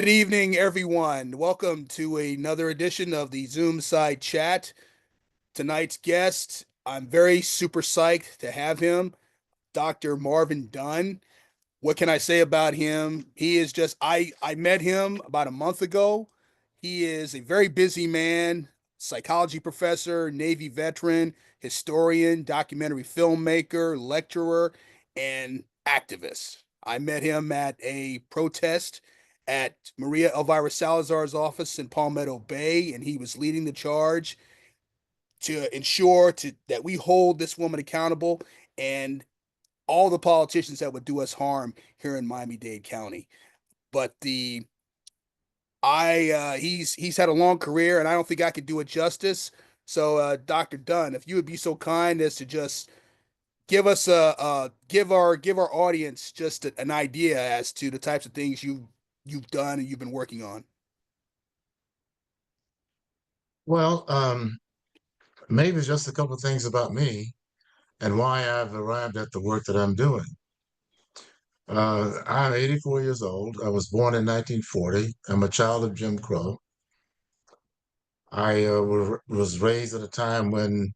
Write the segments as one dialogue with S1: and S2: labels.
S1: Good evening, everyone. Welcome to another edition of the Zoom Side Chat. Tonight's guest, I'm very super psyched to have him, Dr. Marvin Dunn. What can I say about him? He is just, I met him about a month ago. He is a very busy man, psychology professor, Navy veteran, historian, documentary filmmaker, lecturer, and activist. I met him at a protest at Maria Elvira Salazar's office in Palmetto Bay, and he was leading the charge to ensure that we hold this woman accountable and all the politicians that would do us harm here in Miami-Dade County. But the I he's had a long career, and I don't think I could do it justice. So, Dr. Dunn, if you would be so kind as to just give us give our audience just an idea as to the types of things you've done and you've been working on.
S2: Well, maybe just a couple of things about me and why I've arrived at the work that I'm doing. I'm 84 years old. I was born in 1940. I'm a child of Jim Crow. I was raised at a time when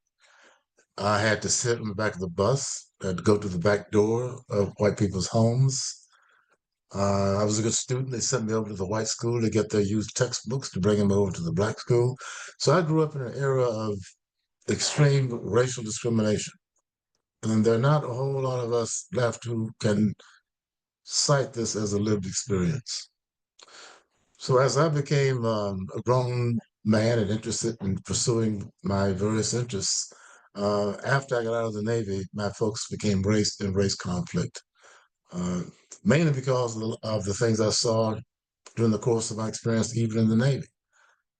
S2: I had to sit in the back of the bus, had to go to the back door of white people's homes. I was a good student. They sent me over to the white school to get their used textbooks to bring them over to the black school. So I grew up in an era of extreme racial discrimination. And there are not a whole lot of us left who can cite this as a lived experience. So as I became a grown man and interested in pursuing my various interests, after I got out of the Navy, my focus became race and race conflict, uh, mainly because of the things I saw during the course of my experience, even in the Navy.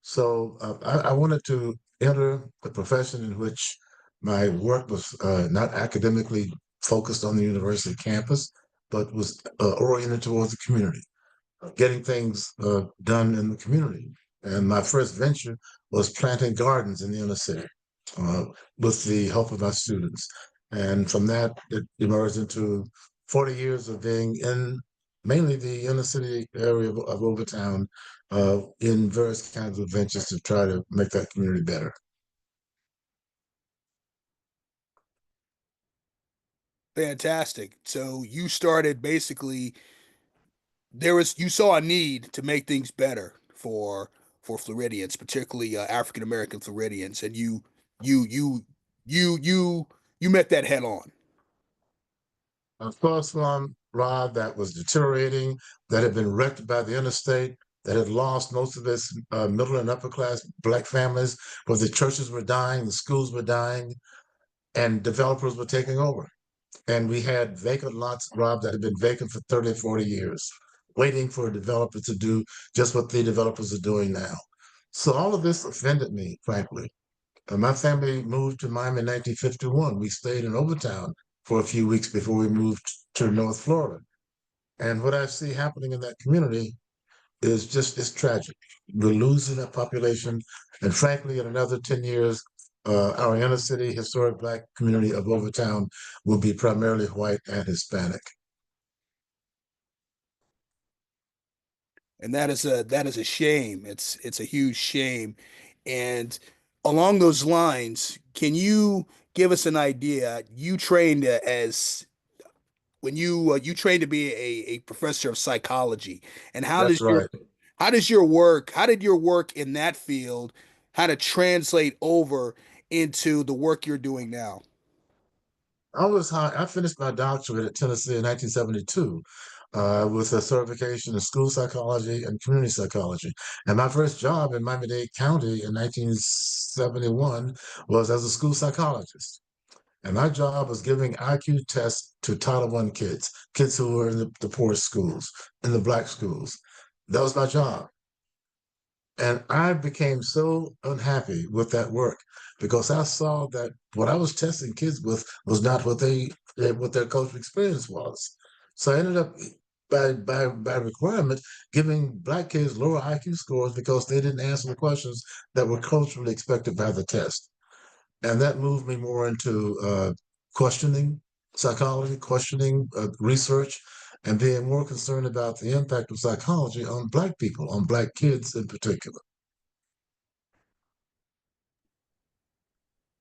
S2: So I wanted to enter a profession in which my work was not academically focused on the university campus, but was oriented towards the community, getting things done in the community. And my first venture was planting gardens in the inner city uh, with the help of my students. And from that, it emerged into 40 years of being in mainly the inner city area of Overtown in various kinds of ventures to try to make that community better.
S1: Fantastic. So you started basically there was you saw a need to make things better for Floridians, particularly African American Floridians, and you you you you met that head on.
S2: Of course, one Rod that was deteriorating, that had been wrecked by the interstate, that had lost most of its middle and upper class black families, where the churches were dying, the schools were dying, and developers were taking over. And we had vacant lots, Rob, that had been vacant for 30, 40 years, waiting for a developer to do just what the developers are doing now. So all of this offended me, frankly. My family moved to Miami in 1951. We stayed in Overtown for a few weeks before we moved to North Florida. And what I see happening in that community is just it's tragic. We're losing that population, and frankly, in another 10 years, our inner city historic black community of Overtown will be primarily white and Hispanic.
S1: And that is a shame. It's a huge shame. And along those lines, can you give us an idea? You trained as when you trained to be a professor of psychology, and
S2: That's right.
S1: how did your work in that field how to translate over into the work you're doing now?
S2: I finished my doctorate at Tennessee in 1972 with a certification in school psychology and community psychology. And my first job in Miami-Dade County in 1971 was as a school psychologist. And my job was giving IQ tests to Title I kids, kids who were in the poorest schools, in the black schools. That was my job. And I became so unhappy with that work because I saw that what I was testing kids with was not what their cultural experience was. So I ended up by requirement giving black kids lower IQ scores because they didn't answer the questions that were culturally expected by the test. And that moved me more into questioning psychology, questioning research, and being more concerned about the impact of psychology on Black people, on Black kids in particular.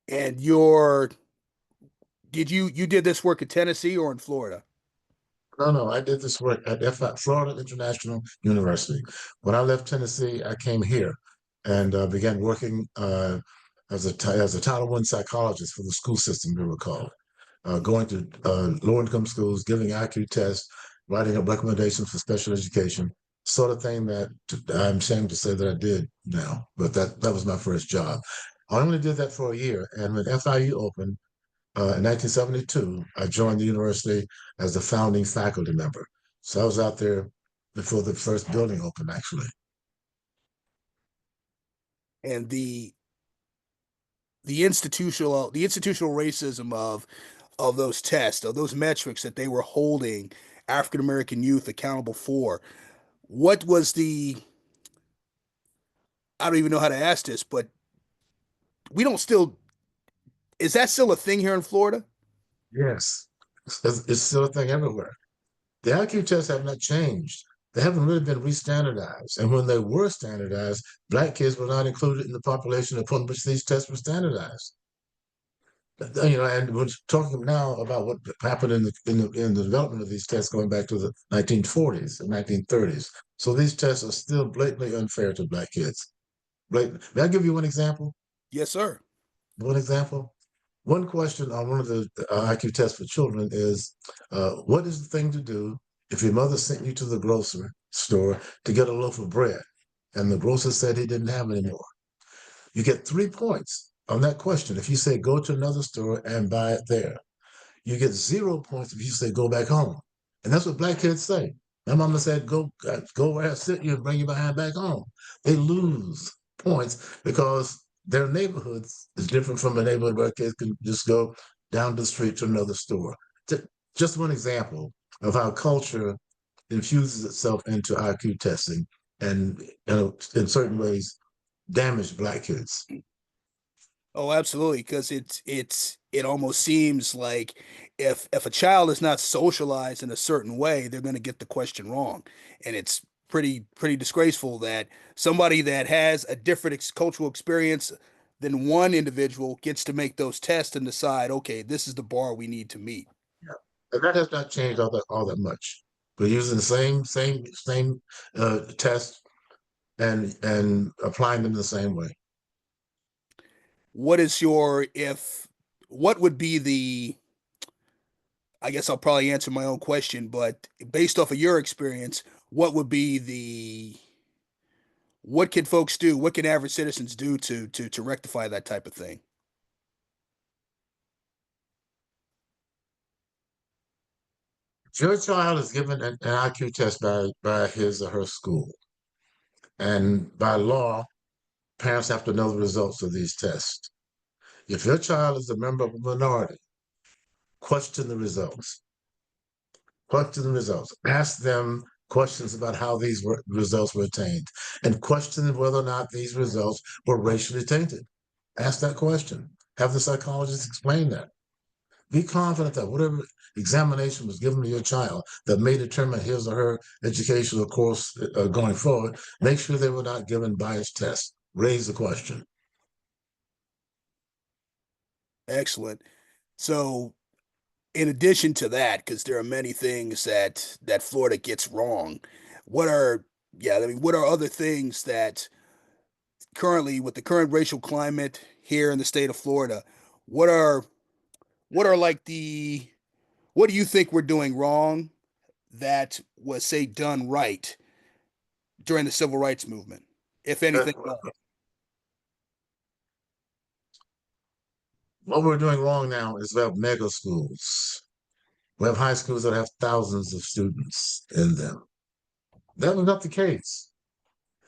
S1: And your did you did this work in Tennessee or in Florida?
S2: No, no, I did this work at Florida International University. When I left Tennessee, I came here and began working as a Title I psychologist for the school system, we were called, going to low-income schools, giving IQ tests, writing up recommendations for special education, sort of thing that I'm ashamed to say that I did now, but that was my first job. I only did that for a year, and when FIU opened, in 1972, I joined the university as the founding faculty member. So I was out there before the first building opened, actually.
S1: And the institutional racism of those tests, of those metrics that they were holding African American youth accountable for. What was the I don't even know how to ask this, but we don't still is that still a thing here in Florida?
S2: Yes, it's still a thing everywhere. The IQ tests have not changed. They haven't really been re-standardized. And when they were standardized, Black kids were not included in the population upon which these tests were standardized. And we're talking now about what happened in the development of these tests going back to the 1940s and 1930s. So these tests are still blatantly unfair to Black kids. Blatant. May I give you one example?
S1: Yes, sir.
S2: One example. One question on one of the IQ tests for children is, what is the thing to do if your mother sent you to the grocery store to get a loaf of bread, and the grocer said he didn't have any more? You get 3 points on that question if you say go to another store and buy it there. You get 0 points if you say go back home. And that's what Black kids say. My mama said, go where I sit you and bring your behind back home. They lose points because their neighborhoods is different from a neighborhood where kids can just go down the street to another store. Just one example of how culture infuses itself into IQ testing and in certain ways damage Black kids.
S1: Oh, absolutely. Because it almost seems like if a child is not socialized in a certain way, they're going to get the question wrong, and it's pretty disgraceful that somebody that has a different cultural experience than one individual gets to make those tests and decide, okay, this is the bar we need to meet.
S2: Yeah. And that has not changed all that much. We're using the same test and applying them the same way.
S1: What is your if what would be the I guess I'll probably answer my own question, but based off of your experience, what would be the what can folks do? What can average citizens do to rectify that type of thing?
S2: If your child is given an IQ test by his or her school, and by law, parents have to know the results of these tests. If your child is a member of a minority, question the results. Question the results. Ask them questions about how these results were attained, and question whether or not these results were racially tainted. Ask that question. Have the psychologist explain that. Be confident that whatever examination was given to your child that may determine his or her educational course going forward, make sure they were not given biased tests. Raise the question.
S1: Excellent. So, in addition to that, because there are many things that Florida gets wrong, what are yeah, I mean, what are other things that currently with the current racial climate here in the state of Florida, what are what are like the what do you think we're doing wrong that was say done right during the civil rights movement, if
S2: Uh,
S1: anything at all?
S2: what we're doing wrong now is we have mega schools. We have high schools that have thousands of students in them. That was not the case.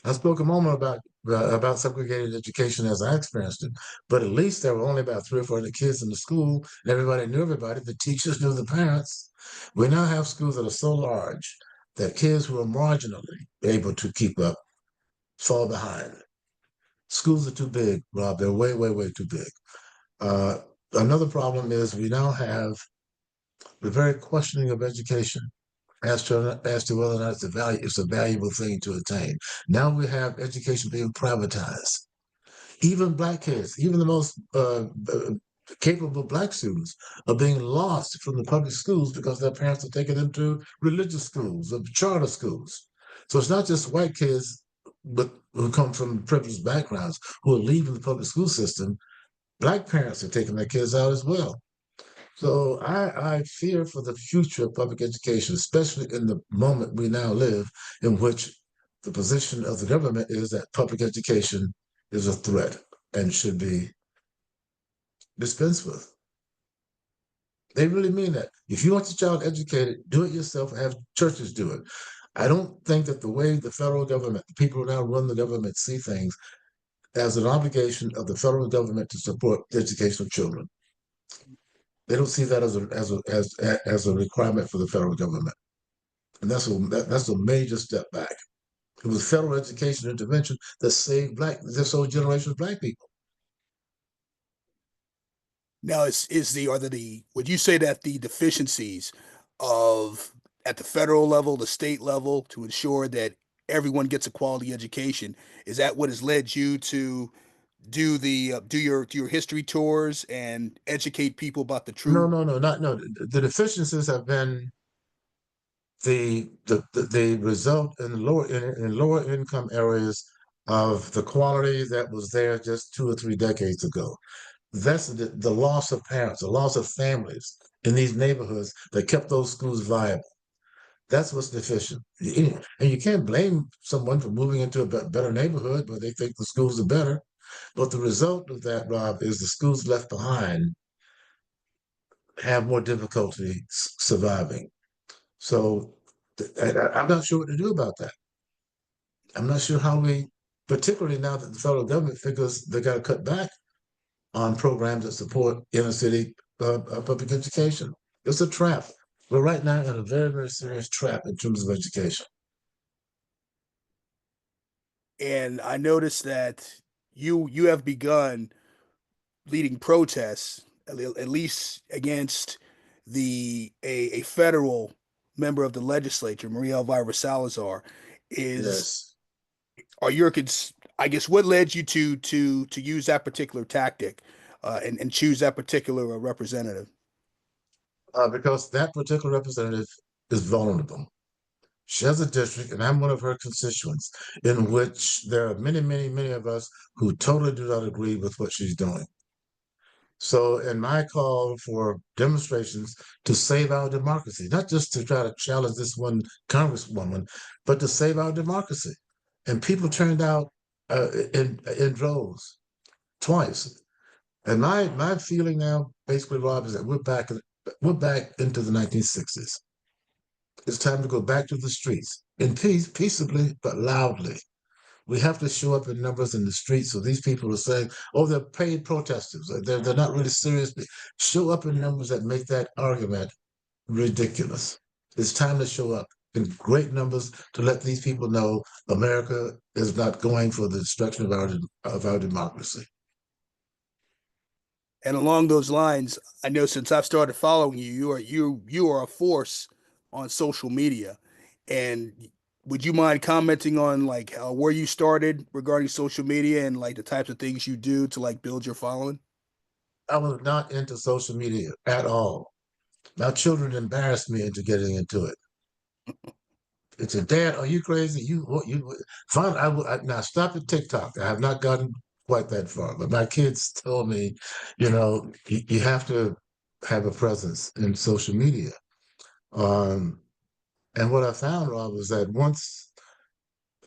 S2: I spoke a moment about segregated education as I experienced it, but at least there were only about 300 or 400 kids in the school, and everybody knew everybody. The teachers knew the parents. We now have schools that are so large that kids who are marginally able to keep up fall behind. Schools are too big, Rob. They're way, way, way too big. Uh, Another problem is we now have the very questioning of education. as to whether or not it's a valuable thing to attain. Now we have education being privatized. Even black kids, even the most capable black students, are being lost from the public schools because their parents are taking them to religious schools or charter schools. So it's not just white kids, but who come from privileged backgrounds who are leaving the public school system. Black parents are taking their kids out as well. So I fear for the future of public education, especially in the moment we now live, in which the position of the government is that public education is a threat and should be dispensed with. They really mean that. If you want your child educated, do it yourself and have churches do it. I don't think that the way the federal government, the people who now run the government, see things as an obligation of the federal government to support the education of children. They don't see that as a requirement for the federal government. And that's a major step back. It was federal education intervention that saved this whole generation of black people.
S1: Now, is the are the would you say that the deficiencies of at the federal level, the state level, to ensure that everyone gets a quality education, is that what has led you to do your history tours and educate people about the
S2: No,
S1: true?
S2: no, no, not no. The deficiencies have been the result in lower income areas of the quality that was there just 2 or 3 decades ago. That's the loss of parents, the loss of families in these neighborhoods that kept those schools viable. That's what's deficient. And you can't blame someone for moving into a better neighborhood where they think the schools are better. But the result of that, Rob, is the schools left behind have more difficulty surviving. So I'm not sure what to do about that. I'm not sure how we, particularly now that the federal government figures they got to cut back on programs that support inner city public education. It's a trap. We're right now in a very, very serious trap in terms of education.
S1: And I noticed that you have begun leading protests, at least against a federal member of the legislature, Maria Elvira Salazar. Is
S2: Yes.
S1: are your I guess what led you to use that particular tactic and choose that particular representative?
S2: Because that particular representative is vulnerable. She has a district, and I'm one of her constituents, in which there are many, many, many of us who totally do not agree with what she's doing. So, in my call for demonstrations to save our democracy, not just to try to challenge this one congresswoman, but to save our democracy. And people turned out in droves twice. And my feeling now, basically, Rob, is that we're back into the 1960s. It's time to go back to the streets in peace, peaceably but loudly. We have to show up in numbers in the streets. So these people are saying, "Oh, they're paid protesters. They're not really serious." Show up in numbers that make that argument ridiculous. It's time to show up in great numbers to let these people know America is not going for the destruction of our democracy.
S1: And along those lines, I know since I've started following you, you are a force on social media. And would you mind commenting on like where you started regarding social media and like the types of things you do to like build your following?
S2: I was not into social media at all. My children embarrassed me into getting into it. It's a dad. Are you crazy? Fine. Now stop at TikTok. I have not gotten quite that far, but my kids told me, you have to have a presence in social media. Um, and what I found, Rob, was that once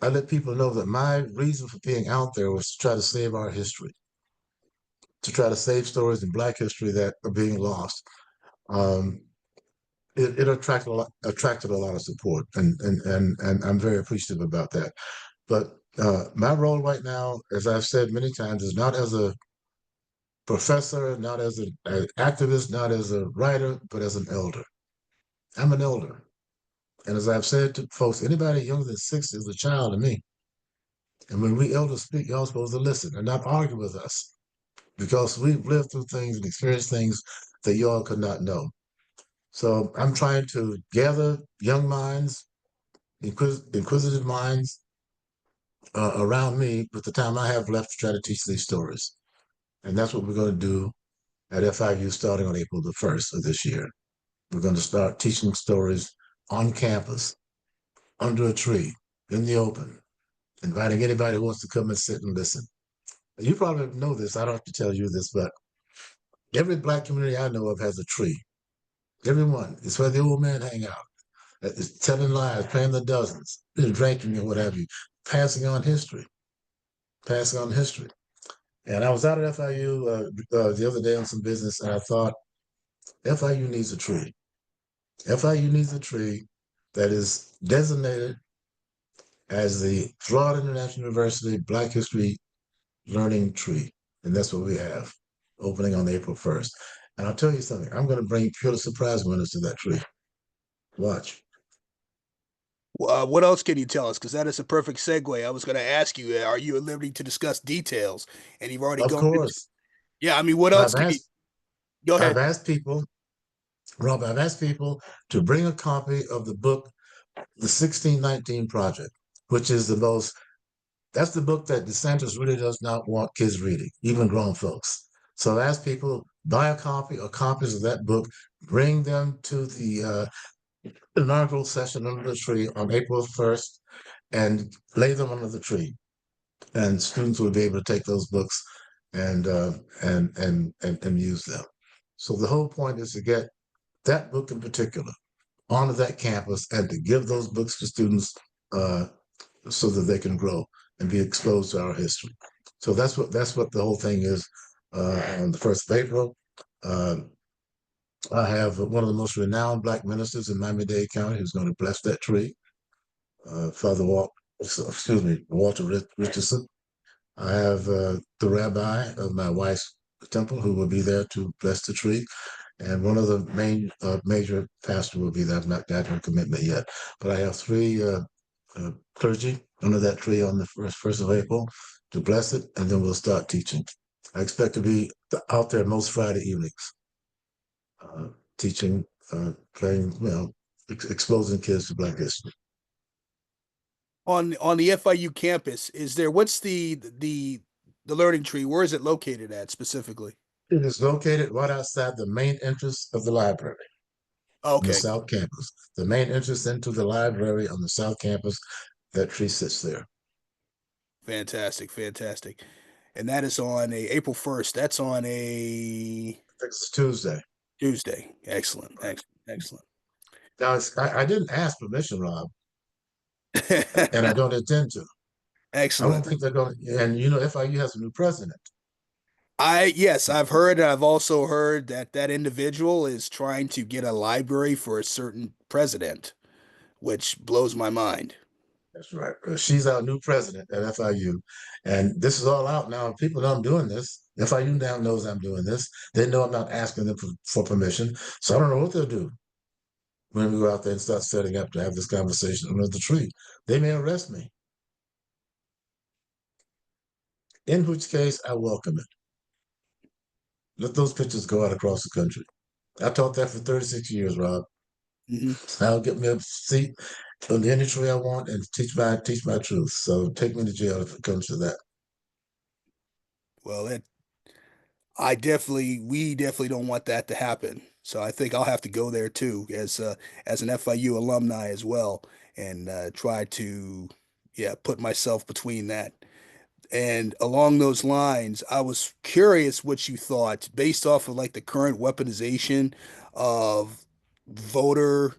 S2: I let people know that my reason for being out there was to try to save our history, to try to save stories in Black history that are being lost. Um, it attracted a lot of support, and I'm very appreciative about that. But my role right now, as I've said many times, is not as a professor, not as an activist, not as a writer, but as an elder. I'm an elder. And as I've said to folks, anybody younger than 60 is a child to me. And when we elders speak, y'all supposed to listen and not argue with us because we've lived through things and experienced things that y'all could not know. So I'm trying to gather young minds, inquisitive minds around me with the time I have left to try to teach these stories. And that's what we're going to do at FIU starting on April the 1st of this year. We're going to start teaching stories on campus, under a tree, in the open, inviting anybody who wants to come and sit and listen. You probably know this. I don't have to tell you this, but every Black community I know of has a tree. Everyone. It's where the old men hang out. It's telling lies, paying the dozens, drinking or what have you, passing on history, passing on history. And I was out at FIU the other day on some business, and I thought FIU needs a tree. FIU needs a tree that is designated as the Florida International University Black History Learning Tree. And that's what we have opening on April 1st. And I'll tell you something, I'm going to bring Pulitzer Surprise winners to that tree. Watch.
S1: What else can you tell us? Because that is a perfect segue. I was going to ask you, are you at liberty to discuss details? And you've already
S2: Of
S1: gone into,
S2: course,
S1: yeah, I mean, what else
S2: I've
S1: can you
S2: asked,
S1: go
S2: I've
S1: ahead?
S2: asked people, Rob, I've asked people to bring a copy of the book, The 1619 Project, which is the most, that's the book that DeSantis really does not want kids reading, even grown folks. So I've asked people, buy a copy or copies of that book, bring them to the inaugural session under the tree on April 1st and lay them under the tree. And students will be able to take those books and and use them. So the whole point is to get that book in particular onto that campus and to give those books to students uh, so that they can grow and be exposed to our history. So that's what the whole thing is. On the 1st of April, uh, I have one of the most renowned Black ministers in Miami-Dade County who's going to bless that tree, Father Walter Richardson. I have the rabbi of my wife's temple who will be there to bless the tree. And one of the major pastor will be there. I've not gotten a commitment yet. But I have three clergy under that tree on the first of April to bless it, and then we'll start teaching. I expect to be out there most Friday evenings, uh, teaching, playing, exposing kids to Black history.
S1: On the FIU campus, is there what's the learning tree? Where is it located at specifically?
S2: It is located right outside the main entrance of the library on the
S1: Okay,
S2: South Campus. The main entrance into the library on the South Campus, that tree sits there.
S1: fantastic, fantastic. And that is on a April 1st. That's on a
S2: I think it's Tuesday.
S1: Tuesday. Excellent, excellent, excellent.
S2: Now, I didn't ask permission, Rob, and I don't intend to. I don't
S1: Excellent.
S2: think they're going to. And FIU has a new president.
S1: Yes, I've heard, and I've also heard that that individual is trying to get a library for a certain president, which blows my mind.
S2: That's right. She's our new president at FIU. And this is all out now. People know I'm doing this. FIU now knows I'm doing this. They know I'm not asking them for permission. So I don't know what they'll do when we go out there and start setting up to have this conversation under the tree. They may arrest me, in which case I welcome it. Let those pictures go out across the country. I taught that for 36 years, Rob.
S1: Hmm.
S2: I'll get me a seat on the industry I want and teach my truth. So take me to jail if it comes to that.
S1: Well, we definitely don't want that to happen. So I think I'll have to go there too, as an FIU alumni as well, and try to, yeah, put myself between that. And along those lines, I was curious what you thought based off of like the current weaponization of voter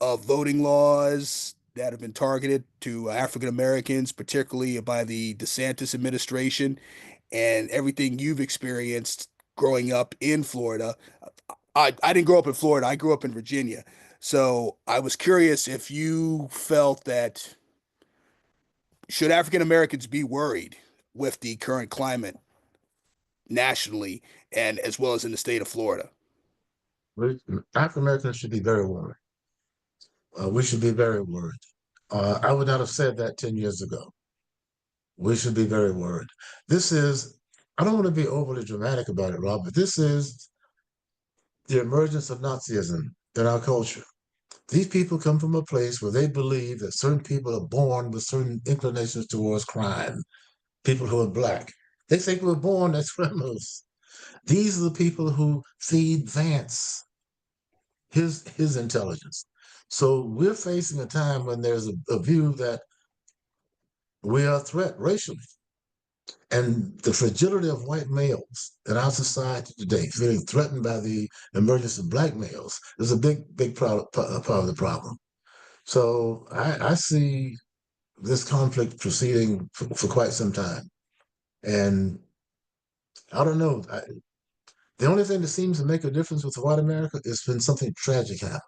S1: voting laws that have been targeted to African Americans, particularly by the DeSantis administration, and everything you've experienced growing up in Florida. I didn't grow up in Florida, I grew up in Virginia. So I was curious if you felt that should African Americans be worried with the current climate nationally and as well as in the state of Florida?
S2: African Americans should be very worried. We should be very worried. I would not have said that 10 years ago. We should be very worried. This is, I don't want to be overly dramatic about it, Rob, but this is the emergence of Nazism in our culture. These people come from a place where they believe that certain people are born with certain inclinations towards crime. People who are black, they think we're born as criminals. These are the people who feed Vance his intelligence. So we're facing a time when there's a view that we are a threat racially. And the fragility of white males in our society today, feeling threatened by the emergence of black males, is a big part of the problem. So I see this conflict proceeding for quite some time. And I don't know. The only thing that seems to make a difference with white America is when something tragic happens.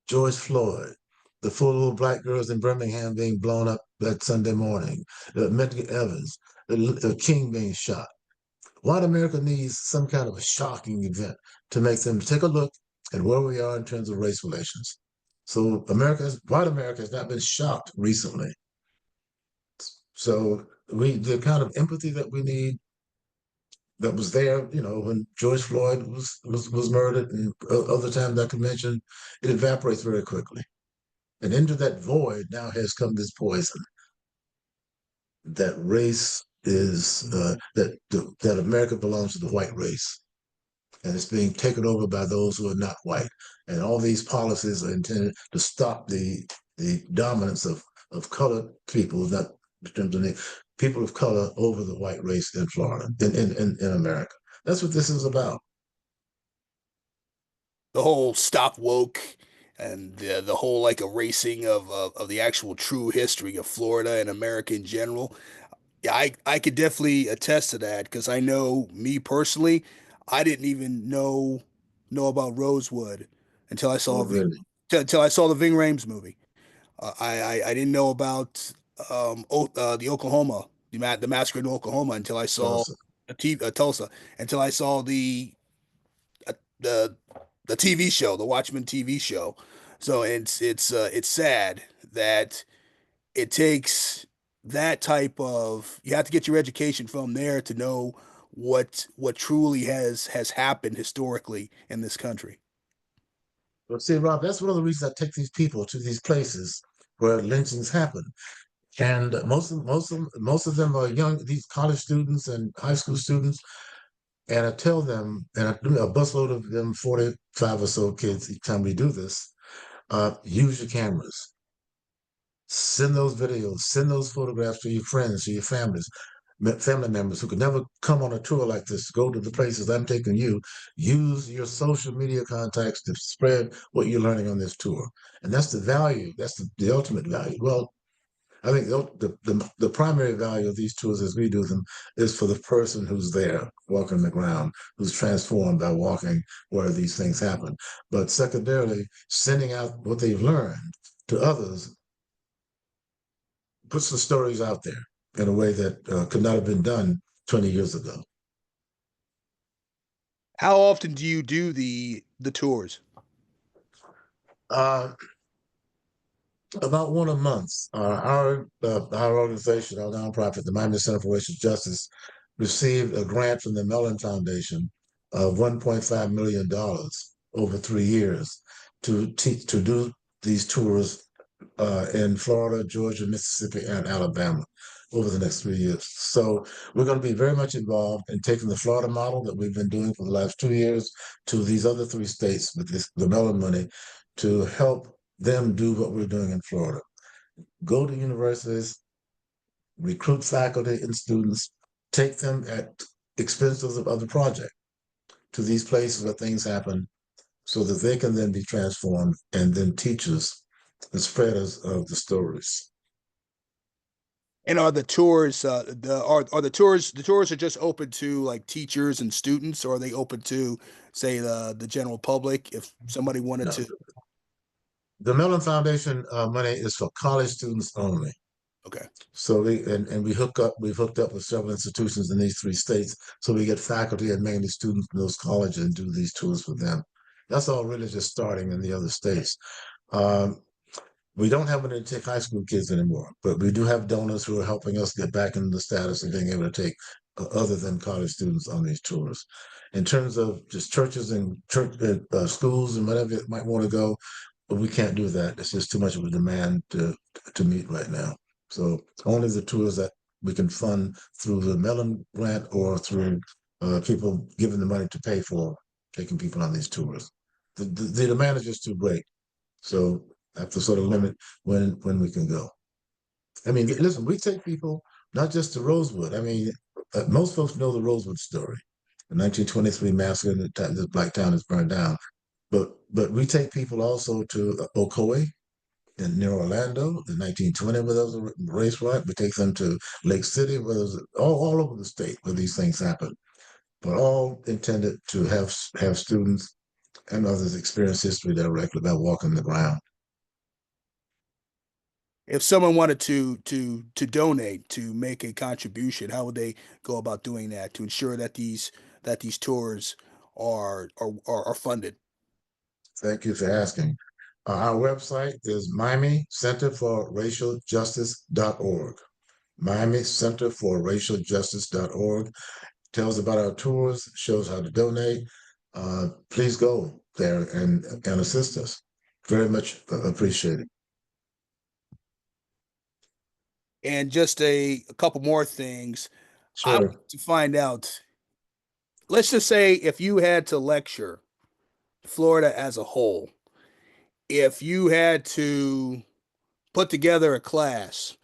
S2: George Floyd, the four little black girls in Birmingham being blown up that Sunday morning, Medgar Evans, King being shot. White America needs some kind of a shocking event to make them take a look at where we are in terms of race relations. So white America has not been shocked recently. So the kind of empathy that we need that was there, when George Floyd was murdered and other times I could mention, it evaporates very quickly. And into that void now has come this poison that race is that America belongs to the white race, and it's being taken over by those who are not white. And all these policies are intended to stop the dominance of colored people, not in terms of people of color over the white race in Florida, in America. That's what this is about.
S1: The whole stop woke and the whole like erasing of the actual true history of Florida and America in general. Yeah, I could definitely attest to that because I know me personally, I didn't even know about Rosewood until I
S2: Oh,
S1: saw
S2: really?
S1: until I saw the Ving Rhames movie. I didn't know about the Oklahoma the massacre in Oklahoma until I saw
S2: Tulsa.
S1: Tulsa until I saw uh, the the TV show, the Watchmen TV show. So it's sad that it takes that type of you have to get your education from there to know what truly has happened historically in this country.
S2: But see, Rob, that's one of the reasons I take these people to these places where lynchings happen. And most of them are young, these college students and high school students. And I tell them, and I do a busload of them, 45 or so kids each time we do this, use your cameras. Send those videos, send those photographs to your friends, to your family members who could never come on a tour like this, go to the places I'm taking you. Use your social media contacts to spread what you're learning on this tour. And that's the value. That's the ultimate value. Well, I think the primary value of these tours as we do them is for the person who's there walking the ground, who's transformed by walking where these things happen. But secondarily, sending out what they've learned to others puts the stories out there in a way that could not have been done 20 years ago.
S1: How often do you do the tours?
S2: Uh, about one a month. Our organization, our nonprofit, the Miami Center for Racial Justice, received a grant from the Mellon Foundation of $1.5 million over 3 years to do these tours in Florida, Georgia, Mississippi, and Alabama over the next 3 years. So we're going to be very much involved in taking the Florida model that we've been doing for the last 2 years to these other three states with the Mellon money to help them do what we're doing in Florida. Go to universities, recruit faculty and students, take them at expenses of other projects to these places where things happen so that they can then be transformed and then teachers and spreaders of the stories.
S1: And are the tours are the tours are just open to like teachers and students, or are they open to say the general public if somebody wanted
S2: No,
S1: to?
S2: the Mellon Foundation money is for college students only.
S1: Okay.
S2: So we've hooked up with several institutions in these three states. So we get faculty and mainly students in those colleges and do these tours for them. That's all really just starting in the other states. Um, we don't have any to take high school kids anymore, but we do have donors who are helping us get back into the status of being able to take other than college students on these tours. In terms of just churches and church schools and whatever it might want to go, but we can't do that. It's just too much of a demand to meet right now. So only the tours that we can fund through the Mellon grant or through people giving the money to pay for taking people on these tours. The demand is just too great. So I have to sort of limit when we can go. I mean, listen, we take people not just to Rosewood. I mean, most folks know the Rosewood story, the 1923 massacre, and the time this black town is burned down. But we take people also to Ocoee in near Orlando, the 1920, where there was a race riot. We take them to Lake City, where there's all over the state where these things happen, but all intended to have students and others experience history directly by walking the ground.
S1: If someone wanted to donate, to make a contribution, how would they go about doing that to ensure that these tours are funded?
S2: Thank you for asking. Our website is Miami Center for Racial Justice.org. Miami Center for Racial Justice.org tells about our tours, shows how to donate. Please go there and assist us. Very much appreciated.
S1: And just a couple more things. I
S2: Sure.
S1: want to find out. Let's just say if you had to lecture Florida as a whole, if you had to put together a class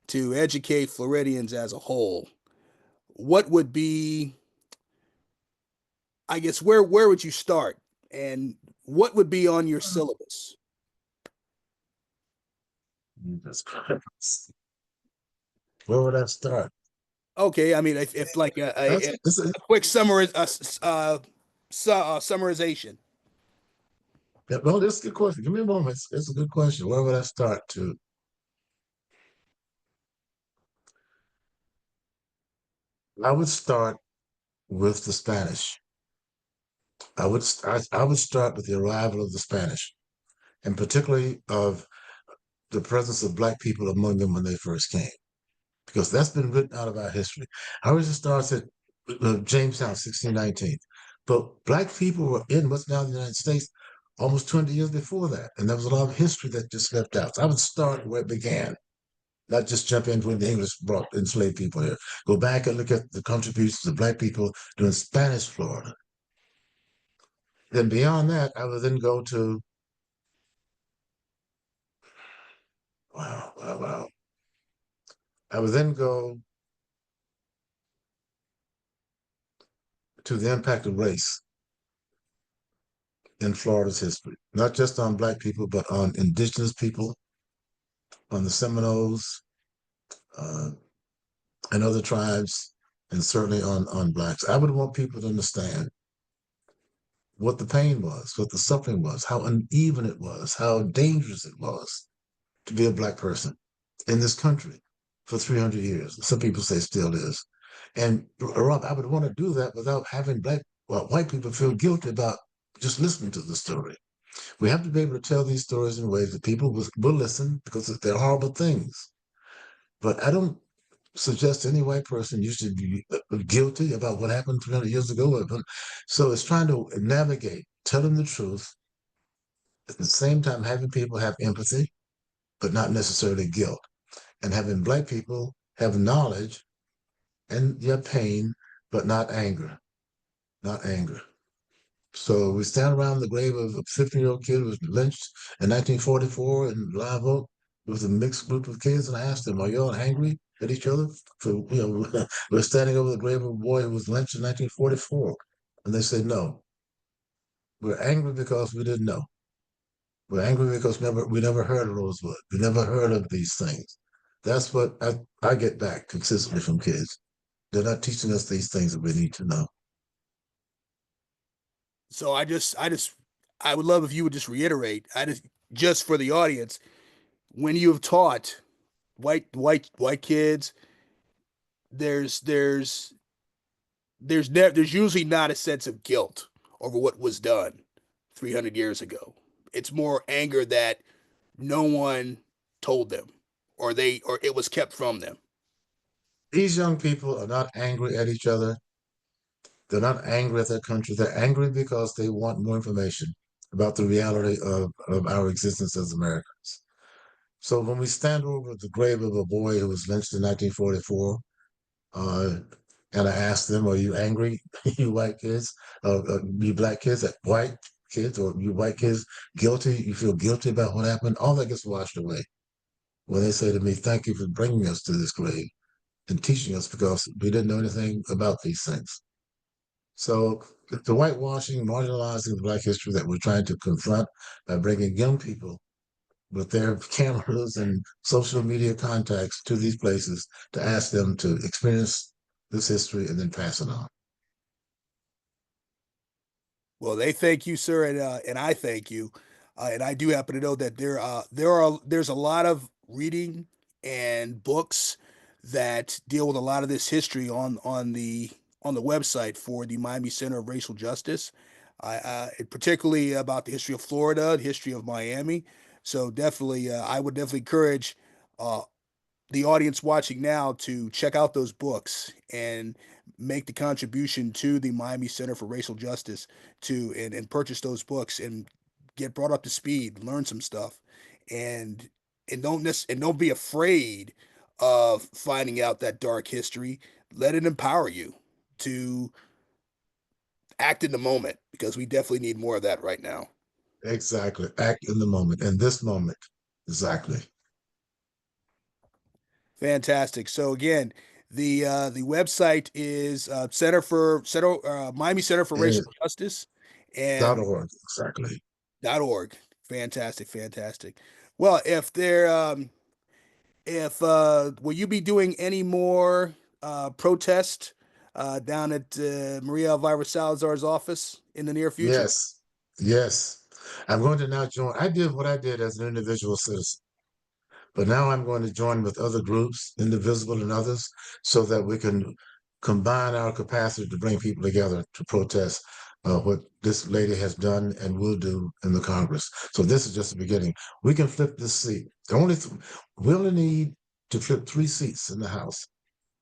S1: to educate Floridians as a whole, what would be, I guess, where would you start, and what would be on your syllabus?
S2: Jesus Christ. Where would I start?
S1: Okay, I mean, if like
S2: That's this is,
S1: a quick summary, summarization.
S2: yeah, well, this is a good question. Give me a moment. It's a good question. Where would I start to? I would start with the Spanish. I would start with the arrival of the Spanish, and particularly of the presence of black people among them when they first came, because that's been written out of our history. Ours starts at Jamestown, 1619, but black people were in what's now the United States almost 20 years before that, and there was a lot of history that just left out. So I would start where it began, not just jump in when the English brought enslaved people here. Go back and look at the contributions of black people during Spanish Florida. Then beyond that, I would then go to wow. I would then go to the impact of race in Florida's history, not just on black people, but on indigenous people, on the Seminoles, uh, and other tribes, and certainly on blacks. I would want people to understand what the pain was, what the suffering was, how uneven it was, how dangerous it was to be a black person in this country for 300 years. Some people say still is. And Rob, I would want to do that without having white people feel guilty about just listening to the story. We have to be able to tell these stories in ways that people will listen because they're horrible things. But I don't suggest any white person you should be guilty about what happened 300 years ago. So it's trying to navigate, telling the truth, at the same time having people have empathy, but not necessarily guilt, and having black people have knowledge and their pain, but not anger, not anger. So we stand around the grave of a 15-year-old kid who was lynched in 1944 in Live Oak with a mixed group of kids, and I asked them, "Are y'all angry at each other?" For we're standing over the grave of a boy who was lynched in 1944, and they said, "No, we're angry because we didn't know. We're angry because we never heard of Rosewood. We never heard of these things." That's what I get back consistently from kids. They're not teaching us these things that we need to know.
S1: So I would love if you would just reiterate. Just for the audience, when you have taught white kids, there's there's there's usually not a sense of guilt over what was done 300 years ago. It's more anger that no one told them, or it was kept from them.
S2: These young people are not angry at each other. They're not angry at their country. They're angry because they want more information about the reality of our existence as Americans. So when we stand over the grave of a boy who was lynched in 1944, uh, and I asked them, "Are you angry, you white kids, you black kids, that white kids, or you white kids guilty? You feel guilty about what happened?" All that gets washed away when they say to me, "Thank you for bringing us to this grave and teaching us because we didn't know anything about these things." So the whitewashing, marginalizing of Black history that we're trying to confront by bringing young people with their cameras and social media contacts to these places to ask them to experience this history and then pass it on.
S1: Well, they thank you, sir, and I thank you, and I do happen to know that there's a lot of reading and books that deal with a lot of this history on the website for the Miami Center of Racial Justice, particularly about the history of Florida, the history of Miami. So definitely, I would definitely encourage uh, the audience watching now to check out those books and make the contribution to the Miami Center for Racial Justice and purchase those books and get brought up to speed, learn some stuff, and and don't be afraid of finding out that dark history. Let it empower you to act in the moment because we definitely need more of that right now.
S2: Exactly. Act in the moment, in this moment. Exactly.
S1: Fantastic. So again, the website is Miami Center for
S2: And
S1: Racial Justice
S2: dot
S1: and
S2: org. Exactly.
S1: .org. Fantastic, fantastic. Well, if will you be doing any more protest down at Maria Elvira Salazar's office in the near future?
S2: Yes. Yes. I'm going to now join. I did what I did as an individual citizen. But now I'm going to join with other groups, Indivisible and others, so that we can combine our capacity to bring people together to protest what this lady has done and will do in the Congress. So this is just the beginning. We can flip this seat. We only need to flip 3 seats in the House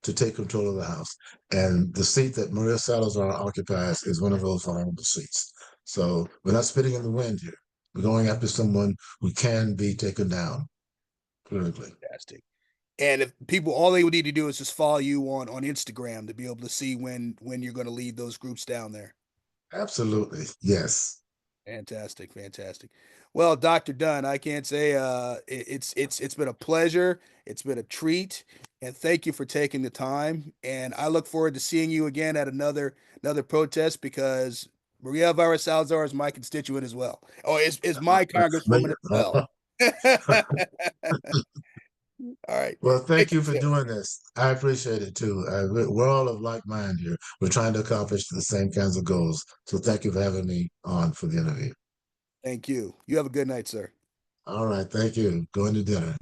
S2: to take control of the House. And the seat that Maria Salazar occupies is one of those vulnerable seats. So we're not spitting in the wind here. We're going after someone who can be taken down politically.
S1: Fantastic. And if people, all they would need to do is just follow you on Instagram to be able to see when you're going to lead those groups down there.
S2: Absolutely. Yes.
S1: Fantastic, fantastic. Well, Dr. Dunn, I can't say it's been a pleasure. It's been a treat, and thank you for taking the time. And I look forward to seeing you again at another protest because Maria Elvira Salazar is my constituent as well. Oh, is my congresswoman as well. All right.
S2: Well,
S1: Thank
S2: thank
S1: you,
S2: you for
S1: sir.
S2: doing this. I appreciate it too. We're all of like mind here. We're trying to accomplish the same kinds of goals. So thank you for having me on for the interview.
S1: Thank you. You have a good night, sir.
S2: All right. Thank you. Going to dinner.